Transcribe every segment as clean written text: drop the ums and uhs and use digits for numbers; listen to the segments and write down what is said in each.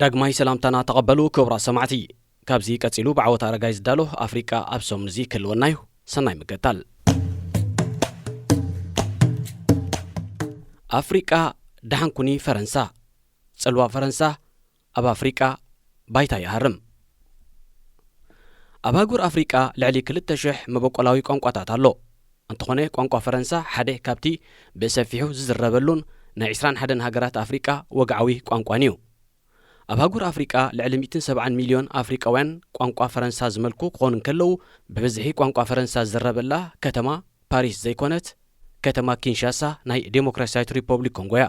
ዳግማይ ሰላምታና ተቐበሉ ክብራ ሰማዕቲ ካብዚ ቀፂሉ ብዓወት ኣረጋይ ዝዳሎ ኣፍሪቃ ኣብ ሶምንዚ ክልወናዩ ሰናይ ምገጣል ኣፍሪቃ ደሓንኩኒ ፈረንሳ ጽልዋ ፈረንሳ ኣብ ኣፍሪቃ ባይታ ይሃርም ኣብ ሃገር ኣፍሪቃ ልዕሊ 2,000 መበቆላዊ ቋንቋታት ኣሎ እንተኾነ ቋንቋ ፈረንሳ ሓደ ካብቲ ብሰፊሑ ዝዝረበሉን ናይ 21 ሃገራት ኣፍሪቃ ወግዓዊ ቋንቋን እዩ ኣብ ሃገር ኣፍሪቃ ልዕሊ 170 ሚልዮን ኣፍሪቃውያን ቋንቋ ፈረንሳ ዝመልኩ ክኾኑ እንከለዉ ብብዝሒ ቋንቋ ፈረንሳ ዝዝረበላ ከተማ ፓሪስ ዘይኮነት ከተማ ኪንሻሳ ናይ ዴሞክራሲያዊት ሪፐብሊክ ኮንጎ እያ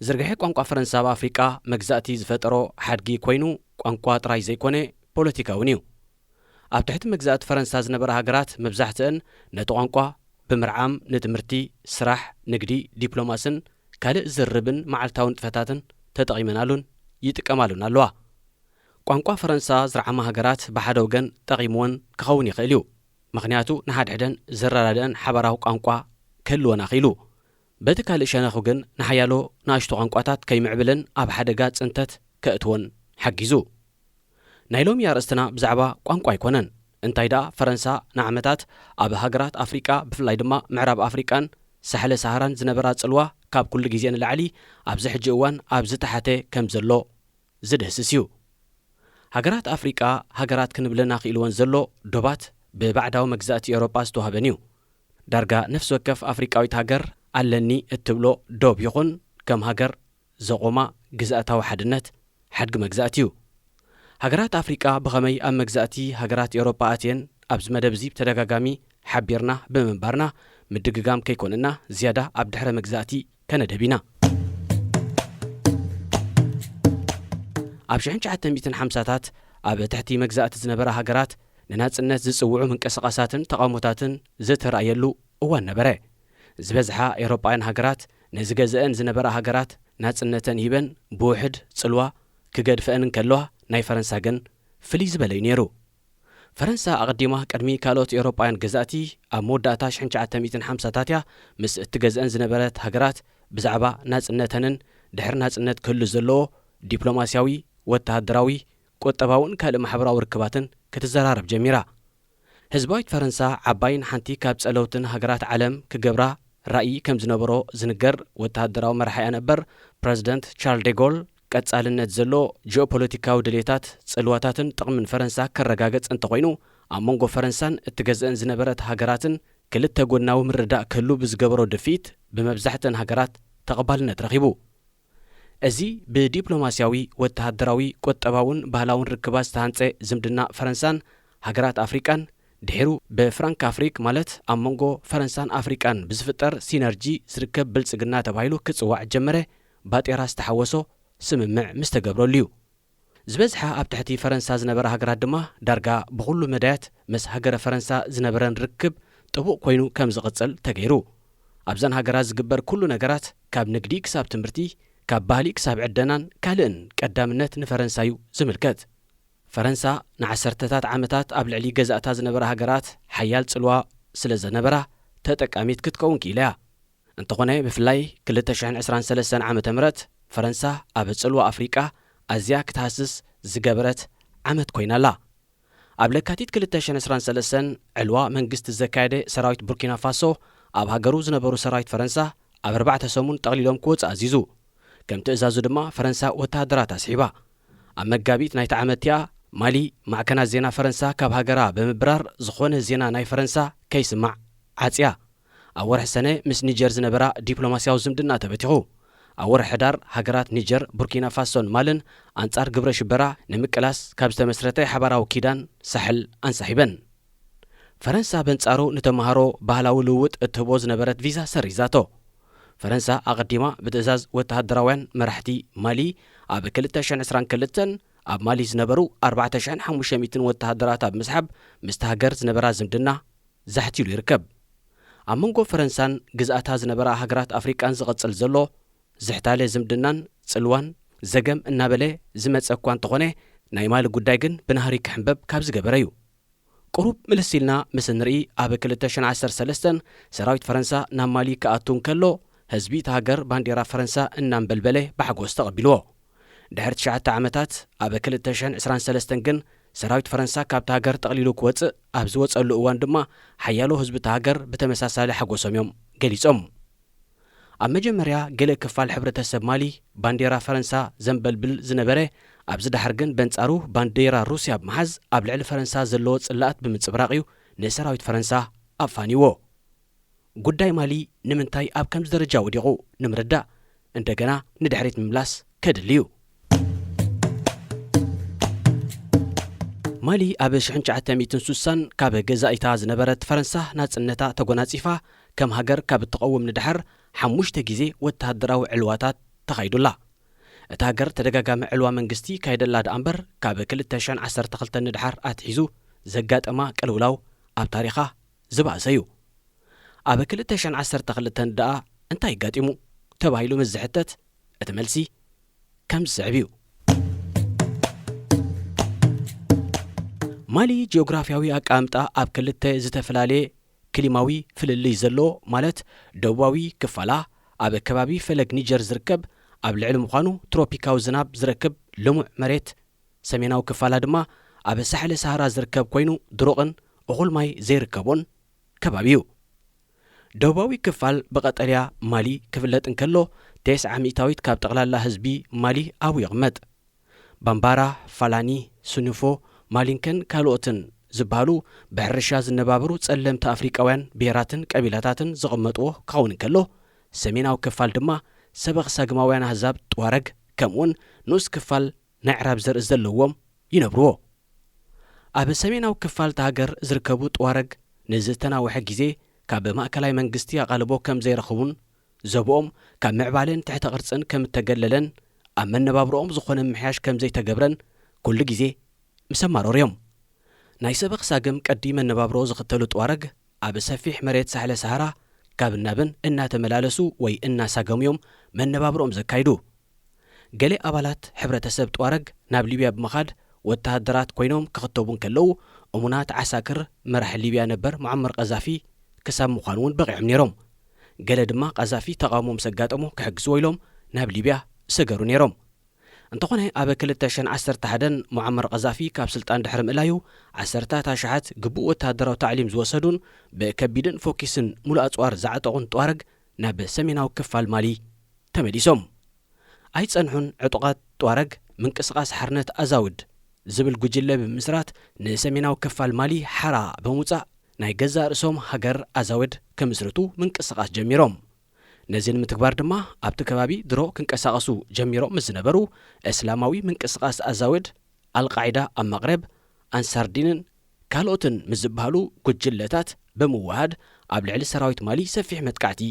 ዝርግሐ ቋንቋ ፈረንሳ ኣብ ኣፍሪቃ መግዛእቲ ዝፈጠሮ ሓድጊ ኮይኑ ቋንቋ ጥራይ ዘይኮነ ፖለቲካውን እዩ ኣብ ትሕቲ መግዛእቲ ፈረንሳ ዝነበረ ሃገራት መብዛሕትአን ነቲ ቋንቋ ብምርዓም ንትምህርቲ ስራሕ ንግዲ ዲፕሎማስን ካልእ ዝርብን መዓልታዊ ንጥፈታትን ተጠቒመናሉን ይጥቀማሉን ኣለዋ ቋንቋ ፈረንሳ ዝረዓማ ሃገራት ብሓደ ወገን ጠቒምዎን ክኸውን ይኽእል እዩ ምኽንያቱ ንሓድሕደን ዘረዳድአን ሓበራዊ ቋንቋ ክህልወን ኣኺሉ በቲ ካልእ ሸነኹ ግን ንሓያሎ ንኣሽቱ ቋንቋታት ከይምዕብልን ኣብ ሓደጋ ጽንተት ከእትወን ሓጊዙ ናይ ሎሚ ኣርእስትና ብዛዕባ ቋንቋ ኣይኮነን እንታይ ደኣ ፈረንሳ ንዓመታት ኣብ ሃገራት ኣፍሪቃ ብፍላይ ድማ ምዕራብ ኣፍሪቃን ሳሕለ ሰሃራን ዝነበራ ጽልዋ ካብ ኩሉ ግዜ ንላዕሊ ኣብዚ ሕጂ እዋን ኣብ ዝተሓተ ከም ዘሎ ዝድህስስ እዩ ሃገራት ኣፍሪቃ ሃገራት ክንብለና ክኢልዎን ዘሎ ዶባት ብባዕዳዊ መግዛእቲ ኤውሮጳ ዝተዋህበን እዩ ዳርጋ ነፍሲ ወከፍ ኣፍሪቃዊት ሃገር ኣለኒ እትብሎ ዶብ ይኹን ከም ሃገር ዘቆማ ግዛእታዊ ሓድነት ሓድጊ መግዛእቲ እዩ ሃገራት ኣፍሪቃ ብኸመይ ኣብ መግዛእቲ ሃገራት ኤውሮጳ ኣትየን ኣብዚ መደብ እዚ ተደጋጋሚ ሓቢርና ብምንባርና ምድግጋም ከይኮንና ዝያዳ ኣብ ድሕረ መግዛእቲ ከነደቢና ኣብ 1950ታት ኣብ ትሕቲ መግዛእቲ ዝነበረ ሃገራት ንናጽነት ዝጽውዑ ምንቅስቓሳትን ተቃውሞታትን ዝተረኣየሉ እዋን ነበረ ዝበዝሓ ኤውሮጳውያን ሃገራት ነዝገዝአን ዝነበራ ሃገራት ናጽነተን ሂበን ብውሕድ ጽልዋ ክገድፈአን እንከለዋ ናይ ፈረንሳ ግን ፍልይ ዝበለ እዩ ነይሩ ፈረንሳ ኣቐዲማ ቅድሚ ካልኦት ኤውሮጳውያን ገዛእቲ ኣብ መወዳእታ 1950ታት እያ ምስ እትገዝአን ዝነበረት ሃገራት ብዛዕባ ናጽነተንን ድሕሪ ናጽነት ክህሉ ዘለዎ ዲፕሎማስያዊ ወተሃደራዊ ቁጠባውን ካልእ ማሕበራዊ ርክባትን ክትዘራረብ ጀሚራ ህዝባዊት ፈረንሳ ዓባይን ሓንቲ ካብ ጸለውትን ሃገራት ዓለም ክገብራ ራእይ ከም ዝነበሮ ዝንገር ወተሃደራዊ መራሒ ነበር ፕረዚደንት ቻርል ዴጎል ቀጻልነት ዘሎ ጂኦፖለቲካዊ ድሌታት ጽልዋታትን ጥቕምን ፈረንሳ ከረጋገጽ እንተኾይኑ ኣብ መንጎ ፈረንሳን እትገዝአን ዝነበረት ሃገራትን ክልተ ጎናዊ ምርዳእ ክህሉ ብዝገበሮ ድፊት ብመብዛሕትአን ሃገራት ተቐባልነት ረኺቡ እዚ ብዲፕሎማስያዊ ወተሃደራዊ ቁጠባውን ባህላውን ርክባት ዝተሃንጸ ዝምድና ፈረንሳን ሃገራት ኣፍሪቃን ድሒሩ ብፍራንክ ኣፍሪክ ማለት ኣብ መንጎ ፈረንሳን ኣፍሪቃን ብዝፍጠር ሲነርጂ ዝርከብ ብልጽግና ተባሂሉ ክጽዋዕ ጀመረ ባጤራ ዝተሓወሶ ስምምዕ ምስ ተገብረሉ እዩ ዝበዝሓ ኣብ ትሕቲ ፈረንሳ ዝነበረ ሃገራት ድማ ዳርጋ ብኹሉ መዳያት ምስ ሃገረ ፈረንሳ ዝነበረን ርክብ ጥቡቕ ኮይኑ ከም ዝቕጽል ተገይሩ ኣብዘን ሃገራት ዝግበር ኩሉ ነገራት ካብ ንግዲ ክሳብ ትምህርቲ ካብ ባህሊ ክሳብ ዕደናን ካልእን ቀዳምነት ንፈረንሳ እዩ ዝምልከት ፈረንሳ ንዓሰርተታት ዓመታት ኣብ ልዕሊ ገዛእታ ዝነበራ ሃገራት ሓያል ጽልዋ ስለ ዝነበራ ተጠቃሚት ክትከውን ክኢላ እያ እንተኾነ ብፍላይ 2023 ዓ.ም ፈረንሳ ኣብ ጽልዋ ኣፍሪቃ ኣዝያ ክትሃስስ ዝገበረት ዓመት ኮይናላ ኣብ ለካቲት 2023 ዕልዋ መንግስቲ ዘካየደ ሰራዊት ቡርኪና ፋሶ ኣብ ሃገሩ ዝነበሩ ሰራዊት ፈረንሳ ኣብ 4 ሰሙን ጠቕሊሎም ክወጽእ ኣዚዙ ከም ትእዛዙ ድማ ፈረንሳ ወተሃደራት ኣስሒባ ኣብ መጋቢት ናይቲ ዓመት እያ ማሊ ማዕከናት ዜና ፈረንሳ ካብ ሃገራ ብምብራር ዝኾነ ዜና ናይ ፈረንሳ ከይስማዕ ዓጽያ ኣብ ወርሒ ሰነ ምስ ኒጀር ዝነበራ ዲፕሎማስያዊ ዝምድና ተበቲኹ ኣብ ወርሒ ሕዳር ሃገራት ኒጀር ቡርኪና ፋሶን ማልን ኣንጻር ግብረ ሽበራ ንምቅላስ ካብ ዝተመስረተ ሓበራዊ ኪዳን ሳሕል ኣንሳሒበን ፈረንሳ በንጻሩ ንተምሃሮ ባህላዊ ልውውጥ እትህቦ ዝነበረት ቪዛ ሰሪዛቶ ፈረንሳ ኣቐዲማ ብትእዛዝ ወተሃደራውያን መራሕቲ ማሊ ኣብ 2022 ኣብ ማሊ ዝነበሩ 4500 ወተሃደራት ኣብ ምስሓብ ምስቲ ሃገር ዝነበራ ዝምድና ዛሕቲሉ ይርከብ ኣብ መንጎ ፈረንሳን ግዛእታ ዝነበራ ሃገራት ኣፍሪቃን ዝቕጽል ዘሎ ዝሕታለ ዝምድናን ጽልዋን ዘገም እናበለ ዝመጸ እኳ እንተኾነ ናይ ማሊ ጉዳይ ግን ብናህሪ ክሕንበብ ካብ ዝገበረ እዩ ቁሩብ ምልሲልና ምስ ንርኢ ኣብ 2013 ሰራዊት ፈረንሳ ናብ ማሊ ክኣቱ እንከሎ ህዝቢ ሃገር ባንዴራ ፈረንሳ እናንበልበለ ብሓጎስ ተቐቢልዎ ድሕሪ 9 ዓመታት ኣብ 2023 ግን ሰራዊት ፈረንሳ ካብቲ ሃገር ጠቕሊሉ ክወፅእ ኣብ ዝወፀሉ እዋን ድማ ሓያሎ ህዝቢ እቲ ሃገር ብተመሳሳሊ ሓጎሶም እዮም ገሊፆም። ኣብ መጀመርያ ገለ ክፋል ሕብረተሰብ ማሊ ባንዴራ ፈረንሳ ዘንበልብል ዝነበረ ኣብዚ ድሓር ግን በንጻሩ ባንዴራ ሩስያ ብምሓዝ ኣብ ልዕሊ ፈረንሳ ዘለዎ ጽላእት ብምጽብራቕ እዩ ንሰራዊት ፈረንሳ ኣፋኒዎ። ጉዳይ ማሊ ንምንታይ ኣብ ከምዚ ደረጃ ወዲቑ ንምርዳእ እንደገና ንድሕሪት ምምላስ ከድልዩ። ማሊ ኣብ 1960 ካብ ገዛኢታ ዝነበረት ፈረንሳ ናጽነታ ተጎናጺፋ ከም ሃገር ካብ እትቐውም ንድሕር 5 ግዜ ወተሃደራዊ ዕልዋታት ተኻይዱላ። እቲ ሃገር ተደጋጋሚ ዕልዋ መንግስቲ ካይደላ ደኣ እምበር ካብ 2012 ንድሓር ኣትሒዙ ዘጋጠማ ቅልውላው ኣብ ታሪኻ ዝበኣሰ እዩ። ኣብ 2012 ደኣ እንታይ ጋጢሙ ተባሂሉ ምስ ዝሕተት እቲ መልሲ ከም ዝስዕብ እዩ። ማሊ ጂኦግራፊያዊ ኣቃምጣ ኣብ ክልተ ዝተፈላለየ ክሊማዊ ፍልልይ ዘለዎ ማለት ደቡባዊ ክፋላ ኣብ ከባቢ ፈለግ ኒጀር ዝርከብ ኣብ ልዕሊ ምዃኑ ትሮፒካዊ ዝናብ ዝረክብ ልሙዕ መሬት፣ ሰሜናዊ ክፋላ ድማ ኣብ ሳሕሊ ሰሃራ ዝርከብ ኮይኑ ድሩቕን እኹል ማይ ዘይርከቦን ከባቢ እዩ። ደቡባዊ ክፋል ብቐጠልያ ማሊ ክፍለጥ እንከሎ 90% ካብ ጠቕላላ ህዝቢ ማሊ ኣብኡ ይቕመጥ። ባምባራ፣ ፋላኒ፣ ሱኑፎ፣ ማሊንከን ካልኦትን ዝበሃሉ ብሕርሻ ዝነባበሩ ጸለምቲ ኣፍሪቃውያን ብሄራትን ቀቢላታትን ዝቕመጥዎ ክኸውን እንከሎ ሰሜናዊ ክፋል ድማ ሰበኽ ሳግማውያን ኣህዛብ ጥዋረግ ከምኡውን ንኡስ ክፋል ናይ ዕራብ ዘርኢ ዘለዎም ይነብርዎ። ኣብ ሰሜናዊ ክፋል ሃገር ዝርከቡ ጥዋረግ ንዝተናውሐ ግዜ ካብ ማእከላይ መንግስቲ ኣቓልቦ ከም ዘይረኽቡን ዘብኦም ካብ ምዕባለን ትሕተ ቅርጽን ከም እተገለለን ኣብ መነባብሮኦም ዝኾነ ምሕያሽ ከም ዘይተገብረን ኩሉ ግዜ ምስ ኣማረሩ ናይ ሰበኽ ሳግም ቀዲ መነባብሮ ዝኽተሉ ጥዋረግ ኣብ ሰፊሕ መሬት ሳሕለ ሰሃራ ካብ ናብን እናተመላለሱ ወይ እናሳገሙ እዮም መነባብሮኦም ዘካይዱ። ገሌ ኣባላት ሕብረተሰብ ጥዋረግ ናብ ሊብያ ብምኻድ ወተሃደራት ኮይኖም ክኽተቡ ከለዉ እሙናት ዓሳክር መራሒ ሊብያ ነበር ሙዓመር ቀዛፊ ክሳብ ምዃኑ እውን በቂዖም ነይሮም። ገለ ድማ ቀዛፊ ተቃውሞ ምስ ኣጋጠሙ ክሕግዝዎ ኢሎም ናብ ሊብያ ሰገሩ ነይሮም። እንተኾነ ኣብ 2011 ሙዓመር ቀዛፊ ካብ ስልጣን ድሕሪ ምእላዩ 10,000 ግቡእ ወተሃደራዊ ታዕሊም ዝወሰዱን ብከቢድን ፎኪስን ሙሉእ ኣጽዋር ዝዓጠቑን ጥዋረግ ናብ ሰሜናዊ ክፋል ማሊ ተመሊሶም ኣይጸንሑን። ዕጡቓት ጥዋረግ ምንቅስቓስ ሓርነት ኣዛውድ ዝብል ጉጅለ ብምስራት ንሰሜናዊ ክፋል ማሊ ሓራ ብምውፃእ ናይ ገዛ ርእሶም ሃገር ኣዛውድ ከምስርቱ ምንቅስቓስ ጀሚሮም። ነዚ ንምትግባር ድማ ኣብቲ ከባቢ ድሮ ክንቀሳቐሱ ጀሚሮም ምስ ዝነበሩ እስላማዊ ምንቅስቓስ ኣዛውድ፣ ኣልቃዒዳ ኣብ መቕረብ፣ ኣንሳርዲንን ካልኦትን ምስ ዝበሃሉ ጉጅለታት ብምውሃድ ኣብ ልዕሊ ሰራዊት ማሊ ሰፊሕ መጥቃዕቲ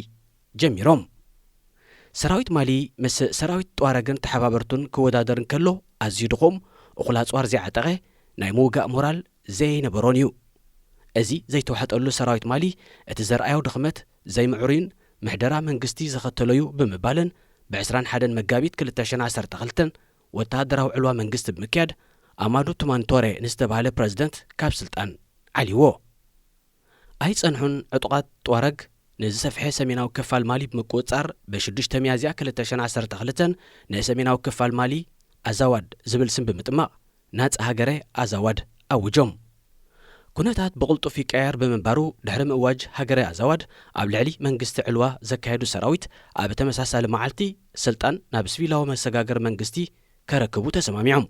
ጀሚሮም። ሰራዊት ማሊ ምስ ሰራዊት ጥዋረግን ተሓባበርቱን ክወዳደር እንከሎ ኣዝዩ ድኹም እኹል ኣጽዋር ዘይዓጠቐ ናይ ምውጋእ ሞራል ዘይነበሮን እዩ። እዚ ዘይተዋሕጠሉ ሰራዊት ማሊ እቲ ዘርኣዮ ድኽመት ዘይምዕሩይን ምሕደራ መንግስቲ ዘኸተለዩ ብምባልን ብ21 መጋቢት 2012 ወተሃደራዊ ዕልዋ መንግስቲ ብምክያድ ኣማዱ ቱማንቶሬ ንዝተባሃለ ፕረዚደንት ካብ ስልጣን ዓሊዎ። ኣይጸንሑን ዕጡቓት ጥዋረግ ንዝሰፍሐ ሰሜናዊ ክፋል ማሊ ብምቁፅጻር ብ6 ሚያዝያ 2012 ንሰሜናዊ ክፋል ማሊ ኣዛዋድ ዝብል ስም ብምጥማቕ ናጽ ሃገረ ኣዛዋድ ኣውጆም። ኩነታት ብቕልጡፍ ይቀያር ብምንባሩ ድሕሪ ምእዋጅ ሃገረ ኣዛዋድ ኣብ ልዕሊ መንግስቲ ዕልዋ ዘካየዱ ሰራዊት ኣብ ተመሳሳሊ መዓልቲ ስልጣን ናብ ሲቪላዊ መሰጋገር መንግስቲ ከረክቡ ተሰማሚዖም።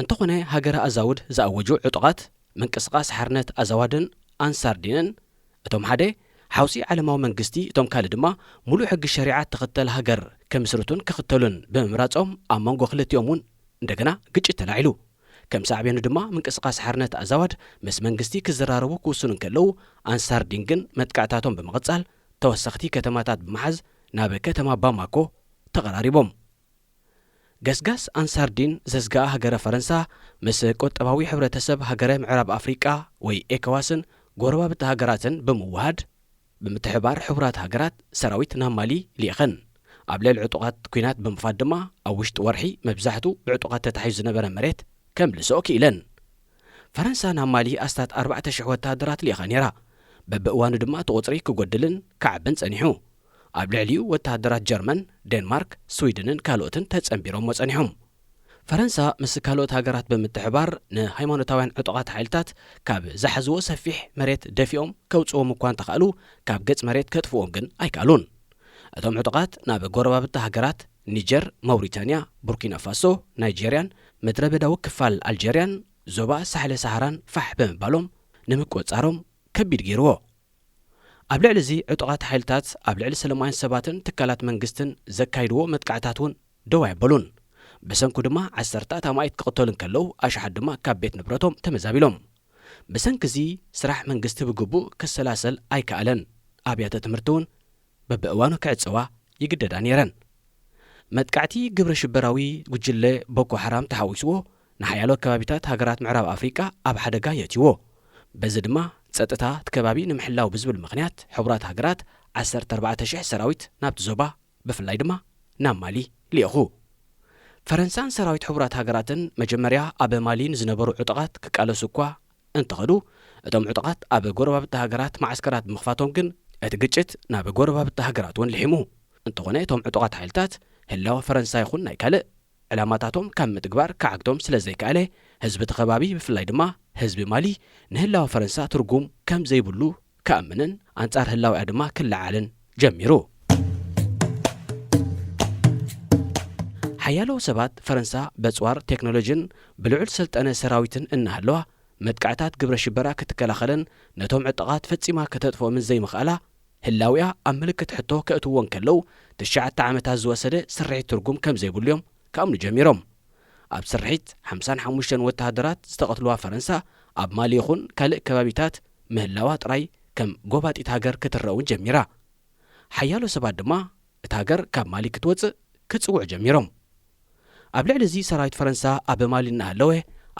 እንተኾነ ሃገረ ኣዛውድ ዝኣወጁ ዕጡቓት ምንቅስቓስ ሓርነት ኣዛዋድን ኣንሳርዲንን እቶም ሓደ ሓውሲ ዓለማዊ መንግስቲ እቶም ካልእ ድማ ሙሉእ ሕጊ ሸሪዓት ተኸተል ሃገር ከምስርቱን ክኽተሉን ብምምራጾም ኣብ መንጎ ክልቲኦም እውን እንደገና ግጭት ተላዒሉ። ከም ሳዕቤኑ ድማ ምንቅስቓስ ሓርነት ኣዛዋድ ምስ መንግስቲ ክዘራረቡ ክውስኑ እንከለዉ ኣንሳርዲን ግን መጥቃዕታቶም ብምቕጻል ተወሰኽቲ ከተማታት ብምሓዝ ናብ ከተማ ባማኮ ተቐራሪቦም። ገስጋስ አንሳርዲን ዘስጋ ሃገረ ፈረንሳ ምስ ቆጠባዊ ሕብረተሰብ ሃገረ ምዕራብ ኣፍሪቃ ወይ ኤኮዋስን ጎረባብቲ ሃገራትን ብምውሃድ ብምትሕባር ሕቡራት ሃገራት ሰራዊት ናብ ማሊ ሊኢኸን ኣብ ልዕሊ ዕጡቓት ኩናት ብምፋድ ድማ ኣብ ውሽጢ ወርሒ መብዛሕቱ ብዕጡቓት ተታሒዙ ዝነበረ መሬት ከም ልስኦ ክኢለን። ፈረንሳ ናብ ማሊ ኣስታት 4,000 ወተሃደራት ሊኢኻ ነይራ። በብእዋኑ ድማ ተቆፅሪ ክጎድልን ክዓብን ጸኒሑ። ኣብ ልዕሊኡ ወተሃደራት ጀርመን፣ ዴንማርክ፣ ስዊድንን ካልኦትን ተጸንቢሮም ጸኒሖም። ፈረንሳ ምስ ካልኦት ሃገራት ብምትሕባር ንሃይማኖታውያን ዕጡቓት ሓይልታት ካብ ዝሓዝዎ ሰፊሕ መሬት ደፊኦም ከውፅዎም እኳ እንተኽእሉ ካብ ገጽ መሬት ከጥፍዎም ግን ኣይከኣሉን። እቶም ዕጡቓት ናብ ጎረባብቲ ሃገራት ኒጀር፣ ማውሪታንያ፣ ቡርኪና ፋሶ፣ ናይጄርያን ምድረ በዳዊ ክፋል ኣልጀርያን ዞባ ሳሕለ ሰሃራን ፋሕ ብምባሎም ንምቁፅጻሮም ከቢድ ገይርዎ። ኣብ ልዕሊ እዚ ዕጡቓት ሓይልታት ኣብ ልዕሊ ሰላማውያን ሰባትን ትካላት መንግስትን ዘካይድዎ መጥቃዕታት እውን ደው ኣይበሉን። ብሰንኩ ድማ 10 ኣማኢት ክቕተሉ እንከለዉ ኣሽሓት ድማ ካብ ቤት ንብረቶም ተመዛቢሎም። ብሰንኪ እዚ ስራሕ መንግስቲ ብግቡእ ክሰላሰል ኣይከኣለን። ኣብያተ ትምህርቲ እውን በብእዋኑ ክዕፅዋ ይግደዳ ነይረን። መጥቃዕቲ ግብረ ሽበራዊ ጉጅለ ቦኮ ሓራም ተሓዊስዎ ንሓያሎ ከባቢታት ሃገራት ምዕራብ ኣፍሪቃ ኣብ ሓደጋ የእትይዎ። በዚ ድማ ጸጥታ ከባቢ ንምሕላው ብዝብል ምኽንያት ሕቡራት ሃገራት 14,000 ሰራዊት ናብቲ ዞባ ብፍላይ ድማ ናብ ማሊ ልኢኹ። ፈረንሳን ሰራዊት ሕቡራት ሃገራትን መጀመርያ ኣብ ማሊ ንዝነበሩ ዕጡቓት ክቃለሱ እኳ እንተኸዱ እቶም ዕጡቓት ኣብ ጎረባብቲ ሃገራት ማዓስከራት ብምኽፋቶም ግን እቲ ግጭት ናብ ጎረባብቲ ሃገራት እውን ልሒሙ። እንተኾነ እቶም ዕጡቓት ሓይልታት ህላወ ፈረንሳ ይኹን ናይ ካልእ ዕላማታቶም ካብ ምትግባር ካዓግቶም ስለ ዘይከኣለ ህዝቢ እቲ ከባቢ ብፍላይ ድማ ህዝቢ ማሊ ንህላወ ፈረንሳ ትርጉም ከም ዘይብሉ ከኣምንን ኣንጻር ህላውያ ድማ ክለዓልን ጀሚሩ። ሓያሎ ሰባት ፈረንሳ በጽዋር ቴክኖሎጅን ብልዑል ስልጠነ ሰራዊትን እናሃለዋ መጥቃዕታት ግብረ ሽበራ ክትከላኸልን ነቶም ዕጡቓት ፈጺማ ከተጥፍኦምን ዘይምኽኣላ ህላውያ ኣብ ምልክት ሕቶ ከእትዎን ከለዉ 9 ዓመታት ዝወሰደ ስርሒት ትርጉም ከም ዘይብሉ እዮም ከኣምኑ ጀሚሮም። ኣብ ስርሒት 55 ወተሃደራት ዝተቐትልዋ ፈረንሳ ኣብ ማሊ ይኹን ካልእ ከባቢታት ምህላዋ ጥራይ ከም ጎባጢት ሃገር ክትረአውን ጀሚራ። ሓያሎ ሰባት ድማ እቲ ሃገር ካብ ማሊ ክትወፅእ ክጽውዕ ጀሚሮም። ኣብ ልዕሊ እዚ ሰራዊት ፈረንሳ ኣብ ማሊ እናሃለወ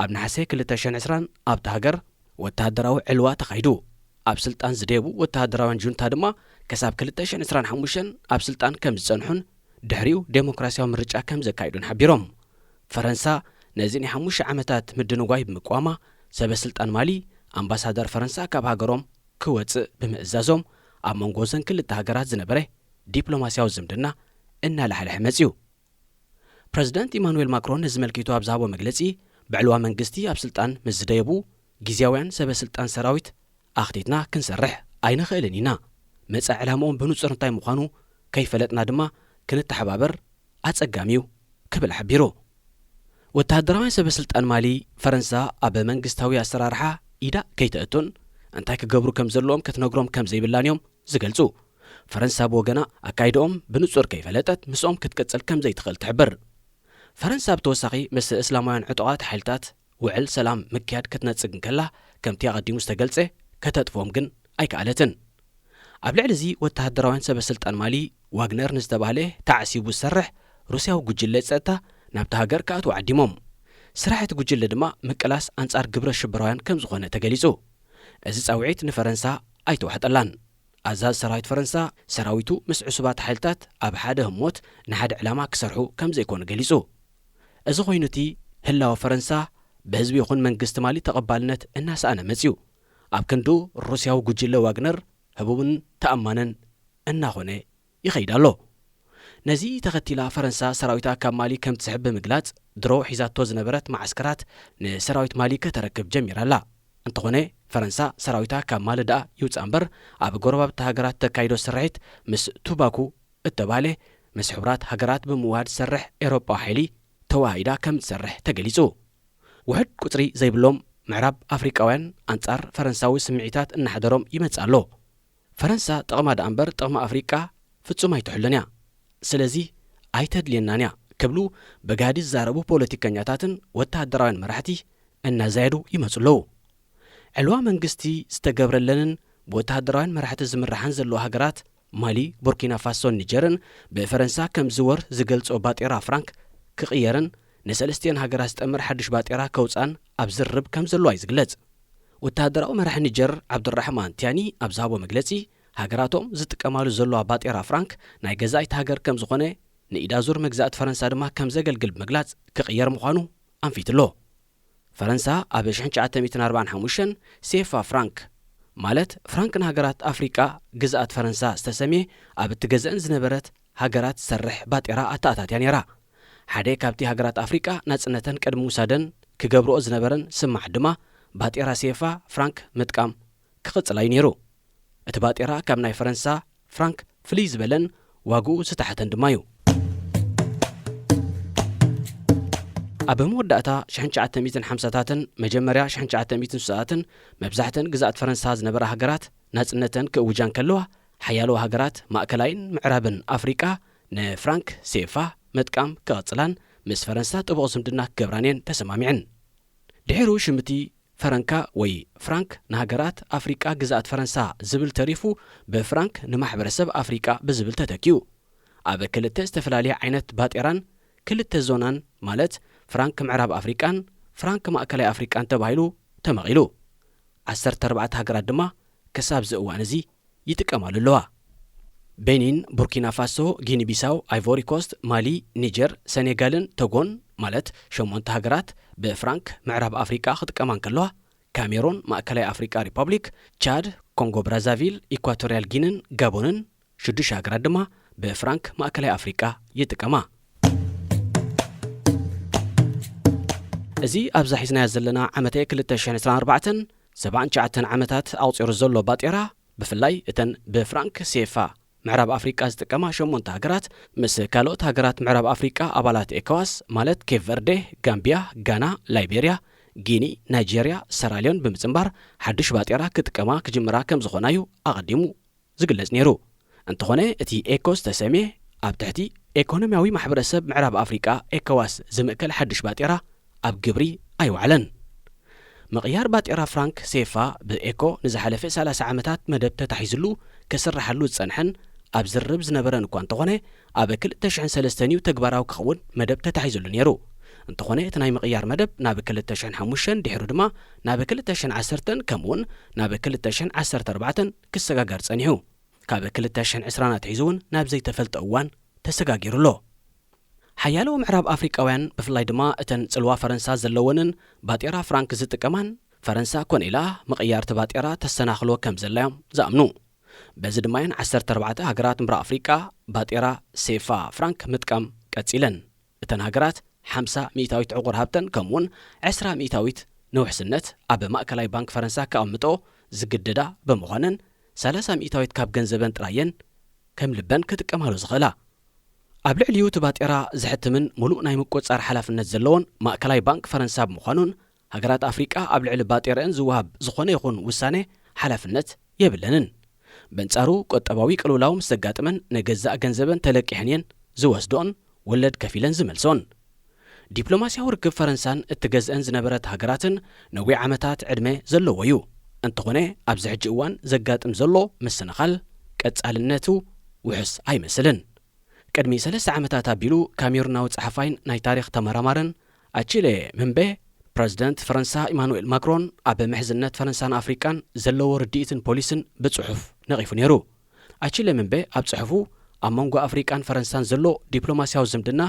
ኣብ ናሕሴ 2020 ኣብቲ ሃገር ወተሃደራዊ ዕልዋ ተኻይዱ። ኣብ ስልጣን ዝደቡ ወተሃደራውያን ጁንታ ድማ ክሳብ 2025 ኣብ ስልጣን ከም ዝጸንሑን ድሕሪኡ ዴሞክራሲያዊ ምርጫ ከም ዘካይዱን ሓቢሮም። ፈረንሳ ነዚ ናይ 5 ዓመታት ምድንጓይ ብምቋማ ሰበስልጣን ማሊ ኣምባሳደር ፈረንሳ ካብ ሃገሮም ክወፅእ ብምእዛዞም ኣብ መንጎ ዘን ክልተ ሃገራት ዝነበረ ዲፕሎማስያዊ ዝምድና እናላሕለሐ መጺኡ። ፕረዚደንት ኢማኑኤል ማክሮን ንዝመልኪቱ ኣብ ዝሃቦ መግለጺ ብዕልዋ መንግስቲ ኣብ ስልጣን ምስ ዝደየቡ ጊዜያውያን ሰበስልጣን ሰራዊት ኣኽቲትና ክንሰርሕ ኣይንኽእልን ኢና፣ መጻኢ ዕላምኦም ብንጹር እንታይ ምዃኑ ከይፈለጥና ድማ ክንተሓባበር ኣጸጋሚዩ ክብል ሓቢሩ። ወተሃደራውያን ሰበስልጣን ማሊ ፈረንሳ ኣብ መንግስታዊ ኣሰራርሓ ኢዳ ከይተእቱን እንታይ ክገብሩ ከም ዘለዎም ክትነግሮም ከም ዘይብላን እዮም ዝገልጹ። ፈረንሳ ብወገና ኣካይድኦም ብንጹር ከይፈለጠት ምስኦም ክትቀጽል ከም ዘይትኽእል ትሕብር። ፈረንሳ ብተወሳኺ ምስ እስላማውያን ዕጡቓት ሓይልታት ውዕል ሰላም ምክያድ ክትነጽግ እንከላ ከምቲ ኣቐዲሙ ዝተገልጸ ከተጥፎም ግን ኣይከኣለትን። ኣብ ልዕሊ እዚ ወተሃደራውያን ሰበስልጣን ማሊ ዋግነር ንዝተባህለ ተዓሲቡ ዝሰርሕ ሩስያዊ ጉጅለ ጸጥታ ናብቲ ሃገር ከኣትዉ ዓዲሞም። ስራሕ እቲ ጉጅለ ድማ ምቅላስ ኣንጻር ግብረ ሽበራውያን ከም ዝኾነ ተገሊጹ። እዚ ጻውዒት ንፈረንሳ ኣይተዋሕጠላን። ኣዛዝ ሰራዊት ፈረንሳ ሰራዊቱ ምስ ዕሱባት ሓይልታት ኣብ ሓደ ህሞት ንሓደ ዕላማ ክሰርሑ ከም ዘይኮነ ገሊጹ። እዚ ኮይኑ እቲ ህላወ ፈረንሳ ብህዝቢ ይኹን መንግስቲ ማሊ ተቐባልነት እናሰኣነ መጺኡ። ኣብ ክንዱ ሩስያዊ ጉጅለ ዋግነር ህቡብን ተኣማንን እናኾነ ይኸይድ ኣሎ። ነዚ ተኸቲላ ፈረንሳ ሰራዊታ ካብ ማሊ ከም ትስሕብ ብምግላጽ ድሮ ሒዛቶ ዝነበረት ማዓስከራት ንሰራዊት ማሊ ከተረክብ ጀሚራላ። እንተኾነ ፈረንሳ ሰራዊታ ካብ ማሊ ደኣ ይውፃ እምበር ኣብ ጎረባብቲ ሃገራት ተካይዶ ስርሒት ምስ ቱባኩ እተባህለ ምስ ሕቡራት ሃገራት ብምውሃድ ዝሰርሕ ኤውሮጳዊ ሓይሊ ተዋሂዳ ከም ዝሰርሕ ተገሊጹ። ውሕድ ቁፅሪ ዘይብሎም ምዕራብ ኣፍሪቃውያን ኣንጻር ፈረንሳዊ ስምዒታት እናሓደሮም ይመጽእ ኣሎ። ፈረንሳ ጥቕማ ደኣ እምበር ጥቕሚ ኣፍሪቃ ፍጹም ኣይትሕሉን እያ፣ ስለዚ ኣይተድልየናን እያ ክብሉ በጋዲ ዝዛረቡ ፖለቲከኛታትን ወተሃደራውያን መራሕቲ እናዛየዱ ይመጹ ኣለዉ። ዕልዋ መንግስቲ ዝተገብረለንን ብወተሃደራውያን መራሕቲ ዝምራሓን ዘለዎ ሃገራት ማሊ፣ ቡርኪና ፋሶን ኒጀርን ብፈረንሳ ከም ዝወር ዝገልጾ ባጤራ ፍራንክ ክቕየርን ንሰለስቲአን ሃገራት ዝጠምር ሓድሽ ባጤራ ከውፃን ኣብ ዝርብ ከም ዘለዎ ይዝግለጽ። ወተሃደራዊ መራሒ ኒጀር ዓብዱራሕማን ቲያኒ ኣብ ዝሃቦ መግለጺ ሃገራቶም ዝጥቀማሉ ዘለዋ ባጤራ ፍራንክ ናይ ገዛኢት ሃገር ከም ዝኾነ ንኢዳዙር መግዛእቲ ፈረንሳ ድማ ከም ዘገልግል ብምግላጽ ክቕየር ምዃኑ ኣንፊት ኣሎ። ፈረንሳ ኣብ 1945 ሴፋ ፍራንክ ማለት ፍራንክ ንሃገራት ኣፍሪቃ ግዛኣት ፈረንሳ ዝተሰምየ ኣብ እትገዝአን ዝነበረት ሃገራት ዝሰርሕ ባጤራ ኣተኣታትያ ነይራ። ሓደ ካብቲ ሃገራት ኣፍሪቃ ናጽነተን ቅድሚ ውሳደን ክገብርኦ ዝነበረን ስማዕ ድማ ባጤራ ሴፋ ፍራንክ ምጥቃም ክቕጽል እዩ ነይሩ። እቲ ባጤራ ካብ ናይ ፈረንሳ ፍራንክ ፍልይ ዝበለን ዋግኡ ዝተሓተን ድማ እዩ። ኣብ መወዳእታ 1950ታትን መጀመርያ 1960ታትን መብዛሕተን ግዛኣት ፈረንሳ ዝነበራ ሃገራት ናጽነተን ክእውጃን ከለዋ ሓያሎ ሃገራት ማእከላይን ምዕራብን ኣፍሪቃ ንፍራንክ ሴፋ ምጥቃም ክቕጽላን ምስ ፈረንሳ ጥቡቕ ዝምድና ክገብራን እየን ተሰማሚዐን። ድሒሩ ሽምቲ ፈረንካ ወይ ፍራንክ ንሃገራት ኣፍሪቃ ግዛኣት ፈረንሳ ዝብል ተሪፉ ብፍራንክ ንማሕበረሰብ ኣፍሪቃ ብዝብል ተተኪዩ። ኣብ ክልተ ዝተፈላለየ ዓይነት ባጤራን ክልተ ዞናን ማለት ፍራንክ ምዕራብ ኣፍሪቃን ፍራንክ ማእከላይ ኣፍሪቃን ተባሂሉ ተመቒሉ 14 ሃገራት ድማ ክሳብ ዝእዋን እዚ ይጥቀማሉ ኣለዋ። ቤኒን፣ ቡርኪና ፋሶ፣ ጊኒ ቢሳው፣ አይቮሪ ኮስት፣ ማሊ፣ ኒጀር፣ ሴኔጋልን ቶጎን ማለት 8 ሃገራት ብፍራንክ ምዕራብ ኣፍሪቃ ክጥቀማን ከለዋ ካሜሮን፣ ማእከላይ ኣፍሪቃ ሪፐብሊክ፣ ቻድ፣ ኮንጎ ብራዛቪል፣ ኢኳቶሪያል ጊንን ጋቦንን 6 ሃገራት ድማ ብፍራንክ ማእከላይ ኣፍሪቃ ይጥቀማ። እዚ ኣብዛ ሒዝናያ ዘለና ዓመተ 2024 79 ዓመታት ኣውፂሩ ዘሎ ባጤራ ብፍላይ እተን ብፍራንክ ሴፋ ምዕራብ ኣፍሪቃ ዝጥቀማ 8 ሃገራት ምስ ካልኦት ሃገራት ምዕራብ ኣፍሪቃ ኣባላት ኤኮዋስ ማለት ኬፕ ቨርዴ፣ ጋምቢያ፣ ጋና፣ ላይቤርያ፣ ጊኒ፣ ናይጄርያ፣ ሰራሊዮን ብምጽምባር ሓድሽ ባጤራ ክጥቀማ ክጅምራ ከም ዝኾናዩ ኣቐዲሙ ዝግለጽ ነይሩ። እንተኾነ እቲ ኤኮስ ተሰሜ ኣብ ትሕቲ ኢኮኖምያዊ ማሕበረሰብ ምዕራብ ኣፍሪቃ ኤኮዋስ ዝምእከል ሓድሽ ባጤራ ኣብ ግብሪ ኣይወዓለን። ምቕያር ባጤራ ፍራንክ ሴፋ ብኤኮ ንዝሓለፈ 30 ዓመታት መደብ ተታሒዙሉ ክስራሓሉ ዝጸንሐን ኣብ ዝርብ ዝነበረን እኳ እንተኾነ ኣብ 2003 እዩ ተግባራዊ ክኸውን መደብ ተታሒዙሉ ነይሩ። እንተኾነ እቲ ናይ ምቕያር መደብ ናብ 2005 ድሒሩ ድማ ናብ 2010 ከምኡውን ናብ 2014 ክሰጋገር ጸኒሑ ካብ 2020 ኣትሒዙ እውን ናብ ዘይተፈልጠ እዋን ተሰጋጊሩሎ። ሓያሎ ምዕራብ ኣፍሪቃውያን ብፍላይ ድማ እተን ጽልዋ ፈረንሳ ዘለወንን ባጤራ ፍራንክ ዝጥቀማን ፈረንሳ ኮን ኢላ ምቕያርቲ ባጤራ ተሰናኽሎ ከም ዘላዮም ዝኣምኑ። በዚ ድማየን 14 ሃገራት ምብራቕ ኣፍሪቃ ባጤራ ሴፋ ፍራንክ ምጥቃም ቀጺለን። እተን ሃገራት 50 ሚእታዊት ዕቑር ሃብተን ከምኡውን 20 ሚእታዊት ንውሕስነት ኣብ ማእከላይ ባንክ ፈረንሳ ከቐምጦ ዝግድዳ ብምዃነን 30 ሚእታዊት ካብ ገንዘበን ጥራየን ከም ልበን ክጥቀማሉ ዝኽእላ። ኣብ ልዕሊኡ እቲ ባጤራ ዝሕትምን ሙሉእ ናይ ምቆጻር ሓላፍነት ዘለዎን ማእከላይ ባንክ ፈረንሳ ብምዃኑን ሃገራት ኣፍሪቃ ኣብ ልዕሊ ባጤራን ዝወሃብ ዝኾነ ይኹን ውሳነ ሓላፍነት የብለንን። በንጻሩ ቆጠባዊ ቅልውላው ምስ ዘጋጥመን ንገዛእ ገንዘበን ተለቂሐን እየን ዝወስዶን ወለድ ከፊለን ዝመልሶን። ዲፕሎማስያዊ ርክብ ፈረንሳን እትገዝአን ዝነበረት ሃገራትን ነዊዕ ዓመታት ዕድመ ዘለዎ እዩ። እንተኾነ ኣብዚ ሕጂ እዋን ዘጋጥም ዘሎ ምስንኻል ቀጻልነቱ ውሑስ ኣይመስልን። ቅድሚ 3 ዓመታት ኣቢሉ ካሜሩናዊ ጸሓፋይን ናይ ታሪኽ ተመራማርን ኣቺሌ ምንቤ ፕረዚደንት ፈረንሳ ኢማኑኤል ማክሮን ኣብ ምሕዝነት ፈረንሳን ኣፍሪቃን ዘለዎ ርድኢትን ፖሊስን ብጽሑፍ ነቒፉ ነይሩ። ኣቺሌ ምንቤ ኣብ ጽሑፉ ኣብ መንጎ ኣፍሪቃን ፈረንሳን ዘሎ ዲፕሎማስያዊ ዝምድና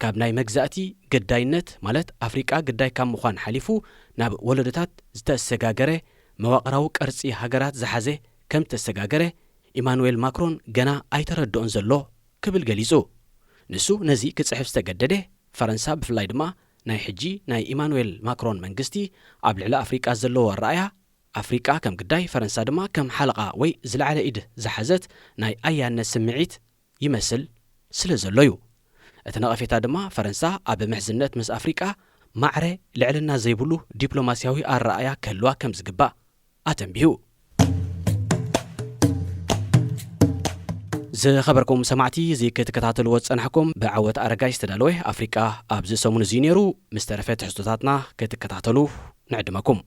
ካብ ናይ መግዛእቲ ግዳይነት ማለት ኣፍሪቃ ግዳይ ካብ ምዃን ሓሊፉ ናብ ወለዶታት ዝተሰጋገረ መዋቕራዊ ቅርጺ ሃገራት ዝሓዘ ከም ተሰጋገረ ኢማኑኤል ማክሮን ገና ኣይተረድኦን ዘሎ ክብል ገሊጹ። ንሱ ነዚ ክጽሕፍ ዝተገደደ ፈረንሳ ብፍላይ ድማ ናይ ሕጂ ናይ ኢማኑኤል ማክሮን መንግስቲ ኣብ ልዕሊ ኣፍሪቃ ዘለዎ ኣረኣያ ኣፍሪቃ ከም ግዳይ ፈረንሳ ድማ ከም ሓለቓ ወይ ዝለዓለ ኢድ ዝሓዘት ናይ ኣያነት ስምዒት ይመስል ስለ ዘሎ እዩ። እቲ ነቐፌታ ድማ ፈረንሳ ኣብ ምሕዝነት ምስ ኣፍሪቃ ማዕረ ልዕልና ዘይብሉ ዲፕሎማስያዊ ኣረኣያ ክህልዋ ከም ዝግባእ ኣተንቢሁ። ዝኸበርኩም ሰማዕቲ እዚ ክትከታተልዎ ዝጸናሕኩም ብዓወት ኣረጋይ ዝተዳለወ ኣፍሪቃ ኣብዚ ሰሙን እዚ ነይሩ። ምስ ተረፈ ትሕዝቶታትና ክትከታተሉ ንዕድመኩም።